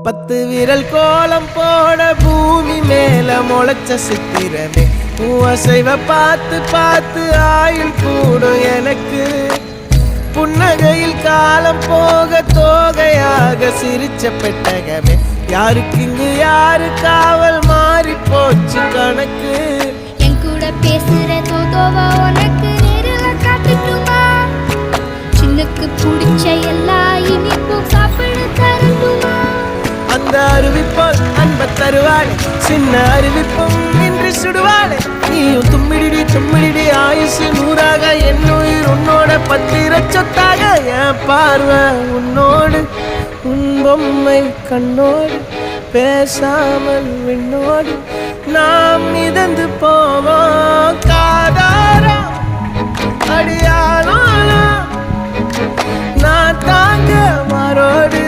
10 விரல் கோலம் போட பூமி மேல முளைச்ச சித்திரமே அசைவ பார்த்து பார்த்து ஆயுள் கூடும் எனக்கு புன்னகையில் காலம் போக தோகையாக சிரிச்ச பெட்டகமே யாருக்கு இங்கு யாரு காவல் மாறி போச்சு கணக்கு என் கூட பேசுற தோதோவா உனக்கு நேரில் காட்டுட்டுமா சின்னுக்கு பிடிச்ச எல்லா இனிப்பும் சாப்பிட தரட்டுமா அந்த அறிவிப்பால் அன்ப தருவாளே சின்ன அறிவிப்பும் இன்று சுடுவாளே நீயும் தும்மிடி தும்மிடி ஆயுசு 100ஆக என் உயிர் உன்னோட 10 சொத்தாக என் பார்வை உன்னோடு உன் பொம்மை கண்ணோடு பேசாமல் விண்ணோடு நாம் மிதந்து போவோம் காதாரா அடியாளோ நான் தாங்க மாறோடு